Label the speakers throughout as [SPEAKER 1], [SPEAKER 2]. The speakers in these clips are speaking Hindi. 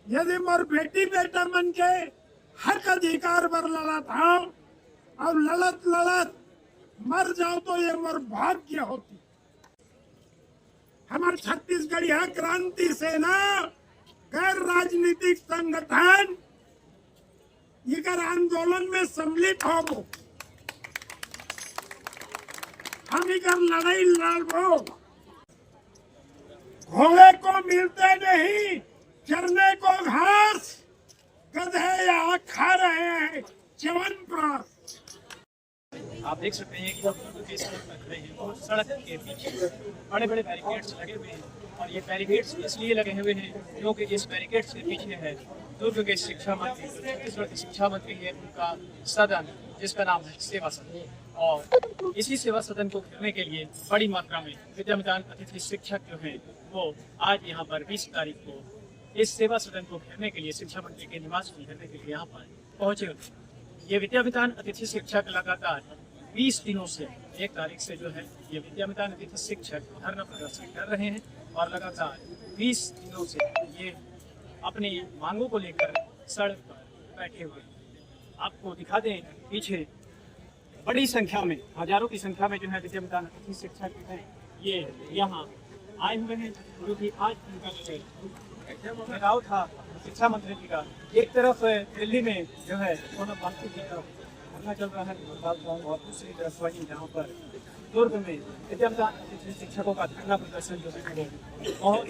[SPEAKER 1] यदि मोर बेटी बेटा मन के हक अधिकार पर लड़ा था और लड़त लड़त मर जाओ तो ये मोर भाग्य होती। हमारे छत्तीसगढ़ यह क्रांति सेना गैर राजनीतिक संगठन इकर आंदोलन में सम्मिलित हो, हम इकर लड़ाई लड़ो। घोड़े को मिलते नहीं चरने को घास, गधे यहाँ खा रहे हैं च्यवनप्राश।
[SPEAKER 2] आप देख सकते हैं कि और सड़क के पीछे बड़े बड़े बैरिकेड्स लगे हुए हैं और ये बैरिकेड्स इसलिए लगे हुए हैं क्योंकि इस बैरिकेड्स के पीछे है दुर्ग के शिक्षा मंत्री, छत्तीसगढ़ के शिक्षा मंत्री है उनका सदन जिसका नाम है सेवा सदन। और इसी सेवा सदन को घेरने के लिए बड़ी मात्रा में विद्यामितान अतिथि शिक्षक जो हैं वो आज यहाँ पर 20 तारीख को इस सेवा सदन को घेरने के लिए शिक्षा मंत्री के निवास को घेरने के लिए यहाँ पर पहुंचे हुए। ये विद्यामितान अतिथि शिक्षक लगातार 20 दिनों से 1 तारीख से जो है ये विद्यामितान अतिथि शिक्षक धरना प्रदर्शन कर रहे हैं और लगातार 20 दिनों से ये अपनी मांगों को लेकर सड़क पर बैठे हुए। आपको दिखा दें पीछे बड़ी संख्या में, हजारों की संख्या में जो है विद्यामितान अतिथि शिक्षक हैं ये यहाँ आए हुए हैं, क्योंकि आज उनका जो घेराव था शिक्षा मंत्री जी का। एक तरफ दिल्ली में जो है सोनम वांगचुक जी का धरना चल रहा है और दूसरी तरफ वहीं जहाँ पर दुर्ग में विद्यामितान अतिथि शिक्षकों का धरना प्रदर्शन जो है और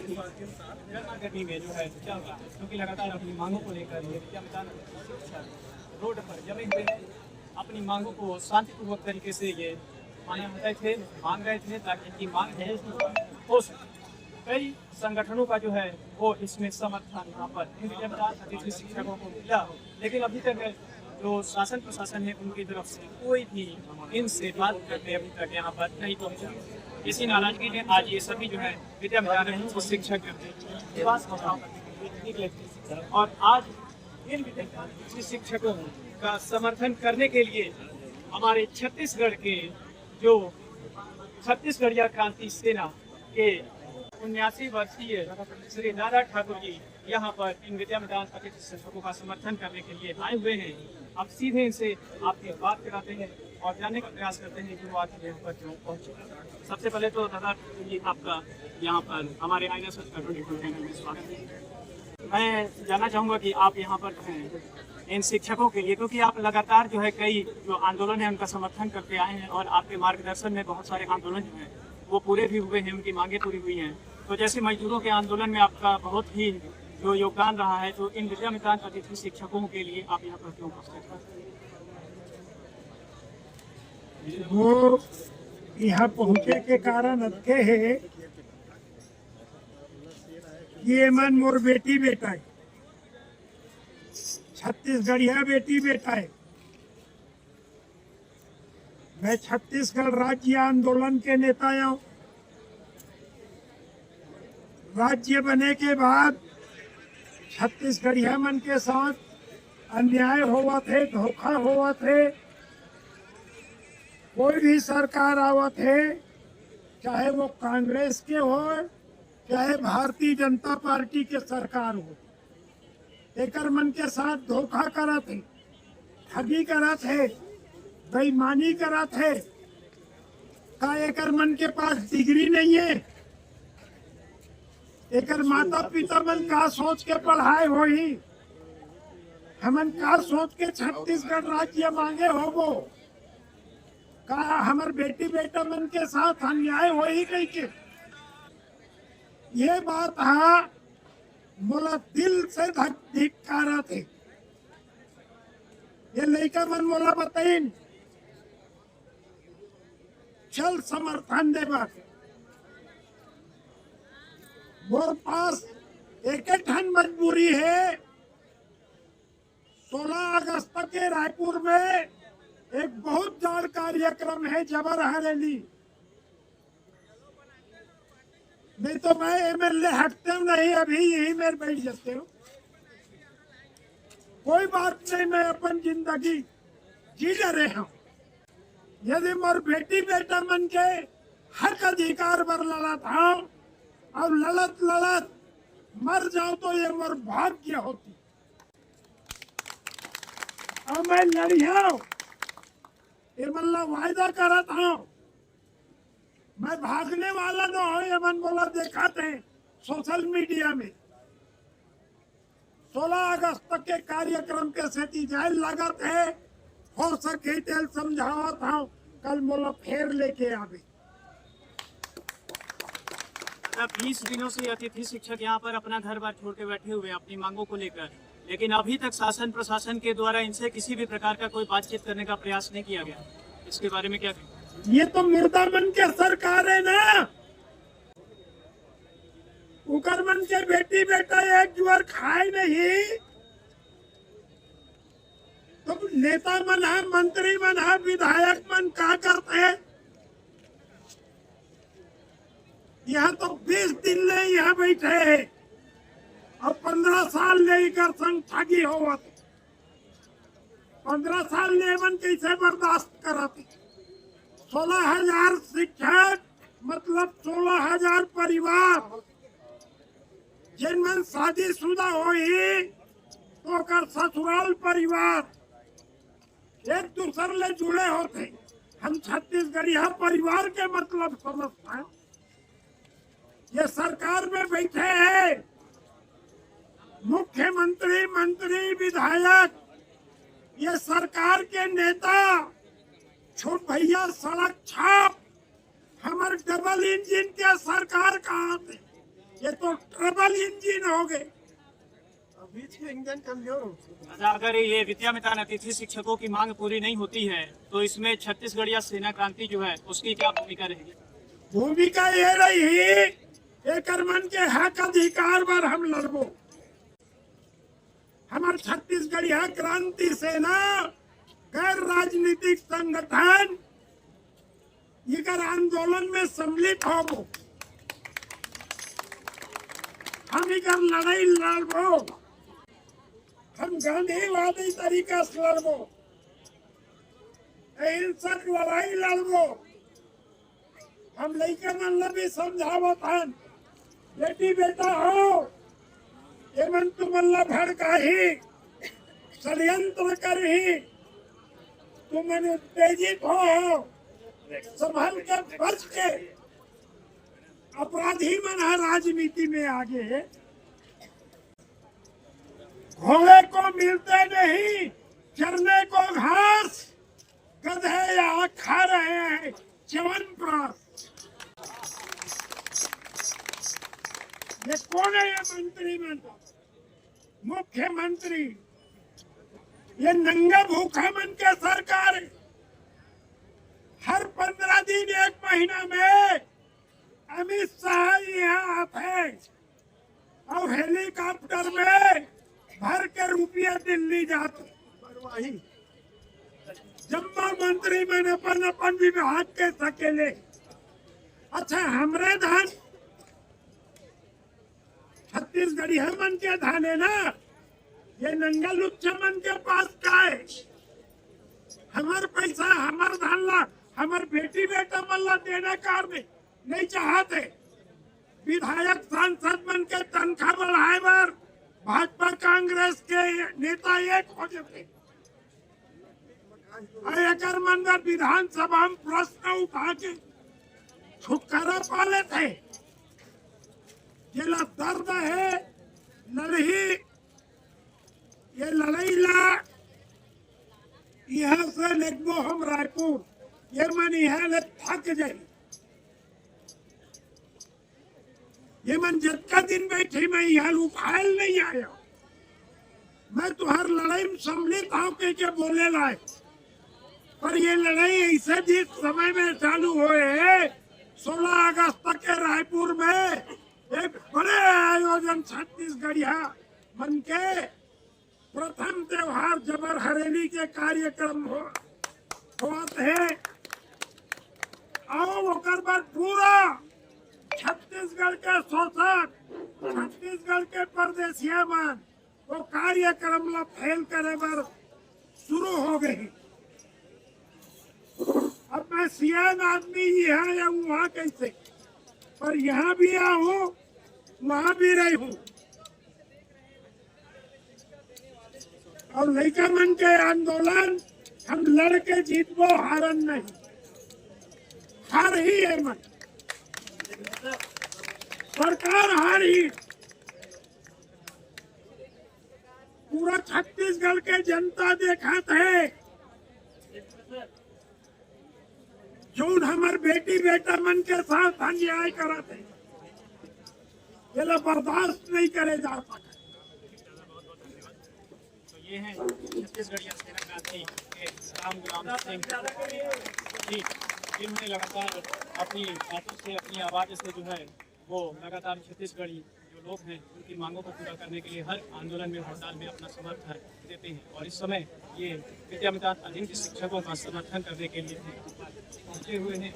[SPEAKER 2] गर्मी में जो है चल रहा है, क्योंकि लगातार अपनी मांगों को लेकर ये विद्यामितान शिक्षक रोड पर जमे हुए हैं। अपनी मांगों को शांतिपूर्वक तरीके से ये मांग रहे थे ताकि इनकी मांग है हो सके। कई संगठनों का जो है वो इसमें समर्थन यहाँ पर विद्यामितान अतिथि शिक्षकों को मिला, लेकिन अभी तक जो शासन प्रशासन है उनकी तरफ से कोई भी इनसे बात करने अभी तक यहाँ पर नहीं पहुँचा। इसी नाराजगी में आज ये सभी जो है विद्यामितान अतिथि शिक्षक निवास निकले और आज इन विद्यामितान अतिथि शिक्षकों का समर्थन करने के लिए हमारे छत्तीसगढ़ के जो छत्तीसगढ़ क्रांति सेना के 79 वर्षीय श्री दादा ठाकुर जी यहाँ पर इन विद्यामितान अतिथि शिक्षकों का समर्थन करने के लिए आए हुए हैं। अब सीधे इनसे आपकी बात कराते हैं और जानने का प्रयास करते हैं कि वो आज यहाँ पर क्यों पहुँचे। सबसे पहले तो दादा जी आपका यहाँ पर हमारे INS में स्वागत है। मैं जानना चाहूँगा कि आप यहाँ पर हैं इन शिक्षकों के लिए, क्योंकि आप लगातार जो है कई जो आंदोलन है उनका समर्थन करते आए हैं और आपके मार्गदर्शन में बहुत सारे आंदोलन जो हैं वो पूरे भी हुए हैं, उनकी मांगे पूरी हुई हैं। तो जैसे मजदूरों के आंदोलन में आपका बहुत ही जो योगदान रहा है, तो इन विद्यामितान अतिथि शिक्षकों के लिए आप यहाँ पर क्यों उपस्थित हैं?
[SPEAKER 1] वो यहाँ पहुँचे के कारण अच्छे है ये मन मोर बेटी बेटा है, छत्तीसगढ़िया बेटी बेटा है। मैं छत्तीसगढ़ राज्य आंदोलन के नेता हूँ। राज्य बने के बाद छत्तीसगढ़िया मन के साथ अन्याय हुआ थे, धोखा हुआ थे। कोई भी सरकार आवत है, चाहे वो कांग्रेस के हो चाहे भारतीय जनता पार्टी के सरकार हो, एकर मन के साथ धोखा करा थे, ठगी करा थे, बेईमानी करा थे। का एकर मन के पास डिग्री नहीं है? एकर माता पिता मन का सोच के पढ़ाए हो ही, हमन का सोच के छत्तीसगढ़ राज्य मांगे हो वो का हमार बेटी बेटा मन के साथ अन्याय हो ही कही के। ये बात हा मोला दिल से धिक्कारा थे। ये लड़का मन मोला बताइन चल समर्थन देवा। मोर पास एक ठन मजबूरी है। 16 अगस्त के रायपुर में एक बहुत बड़ा कार्यक्रम है, जबर हरेली। नहीं तो मैं MLA हटते हूँ नहीं, अभी यही मेरे बैठ जाते हूँ। कोई बात नहीं, मैं अपन जिंदगी जी रहे हूँ। यदि मोर बेटी बेटा मन के हक अधिकार पर लड़ा था और लड़त लड़त मर जाओ तो ये मर भाग्य होती। और मैं लड़िया ये मतलब वायदा करा था, मैं भागने वाला न हो। ये मन बोला दिखाते हैं सोशल मीडिया में 16 अगस्त तक के कार्यक्रम के सेती जाए लागत है, हो सके तेल समझावा था, कल बोला फिर लेके आवे।
[SPEAKER 2] 20 दिनों से अतिथि शिक्षक यहाँ पर अपना घर बार छोड़ के बैठे हुए हैं अपनी मांगों को लेकर, लेकिन अभी तक शासन प्रशासन के द्वारा इनसे किसी भी प्रकार का कोई बातचीत करने का प्रयास नहीं किया गया। इसके बारे में क्या कहें?
[SPEAKER 1] ये तो मुर्दा मन के सरकार है ना। उकर मन के बेटी बेटा एक जुआर खाए नहीं, तो नेता मन है, मंत्री मन है, विधायक मन क्या करते हैं? यहाँ तो 20 दिन ले यहाँ बैठे हैं और 15 साल लेकर संग ठगी हो। 15 साल ले मन कैसे बर्दाश्त कराते? 16,000 शिक्षक मतलब 16,000 परिवार जिनमें शादीशुदा हुई तो कर ससुराल परिवार एक दूसरे ले जुड़े होते। हम छत्तीसगढ़िया परिवार के मतलब समझते हैं। ये सरकार में बैठे हैं मुख्यमंत्री, मंत्री, विधायक, ये सरकार के नेता, छोट भैया सड़क छाप, हमारे डबल इंजन के सरकार कहाँ थे? ये तो ट्रिपल इंजन हो गए। बीच के इंजन कमजोर हो।
[SPEAKER 2] अगर ये विद्यामितान अतिथि शिक्षकों की मांग पूरी नहीं होती है तो इसमें छत्तीसगढ़िया सेना क्रांति जो है उसकी क्या भूमिका रहेगी?
[SPEAKER 1] भूमिका ये रही एक मन के हक अधिकार पर हम लड़बो। हमारे छत्तीसगढ़िया क्रांति सेना गैर राजनीतिक संगठन ये आंदोलन में सम्मिलित होबो। हम इकर लड़ाई लड़बो, हम गांधीवादी तरीका से लड़बो, अहिंसक लड़ाई लड़बो। हम लड़के मन भी समझावत हन, बेटी बेटा हो ये मन तुम भड़का ही षड्यंत्र कर ही तुम उत्तेजित हो, संभल के बच के। अपराधी मन है राजनीति में आगे, घोड़े को मिलते नहीं चरने को घास, गधे यहाँ खा रहे हैं च्यवनप्राश। ये कौन है? ये मंत्री मन, मुख्यमंत्री, ये नंगा भूखा मन के सरकार है। हर 15 दिन एक महीना में अमित शाह यहाँ आते और हेलीकॉप्टर में भर के रुपया दिल्ली जाते। जम्मू मंत्री मन अपन अपन विभाग के सकेले। अच्छा हमरे धान छत्तीसगढ़िया मन के धान है ना, ये नंगा लुच्चा मन के पास का है? हमार पैसा हमार धान ला हमार बेटी बेटा मन ला देना कार में नहीं चाहते। विधायक सांसद मन के तनख्वाह बढ़ाए बर भाजपा कांग्रेस के नेता एक हो जाते। एक मन विधानसभा में प्रश्न उठा के छुटकारा पा लेते। ये दर्द है लड़ही, ये लड़ाई ला यहाँ से लगभग हम रायपुर, ये मन यहाँ ले थक जाए। ये मन जितना दिन बैठी मैं यहाँ उफाइल नहीं आया। मैं तुम्हार लड़ाई में सम्मिलित हूँ के बोले लाए, पर ये लड़ाई ऐसे जिस समय में चालू हुए 16 अगस्त तक के रायपुर में एक बड़े आयोजन छत्तीसगढ़िया मन के प्रथम त्योहार जबर हरेली के कार्यक्रम होते हैं और ओकर बाद पूरा छत्तीसगढ़ के शोषक, छत्तीसगढ़ के परदेशिया मन वो कार्यक्रम ला फेल करे बर शुरू हो गई। अब मैं सियान आदमी यहाँ या वहाँ कैसे, पर यहाँ भी आऊँ वहाँ भी रही हूँ। और लड़का मन के आंदोलन हम लड़के जीतबो, हारन नहीं, हार ही है मन, सरकार हार ही। पूरा छत्तीसगढ़ के जनता देखा है जो हमार बेटी बेटा मन के साथ अन्याय करते, ये लोग बर्दाश्त नहीं करे जा सकते।
[SPEAKER 2] ये हैं छत्तीसगढ़ सेना क्रांति के राम गुलाम सिंह जी, जिन्होंने लगातार अपनी बातों से, अपनी आवाज़ से जो है वो लगातार छत्तीसगढ़ी जो लोग हैं उनकी मांगों को पूरा करने के लिए हर आंदोलन में, हड़ताल में अपना समर्थन देते हैं। और इस समय ये विद्यामितान अधीन के शिक्षकों का समर्थन करने के लिए पहुंचे हुए हैं।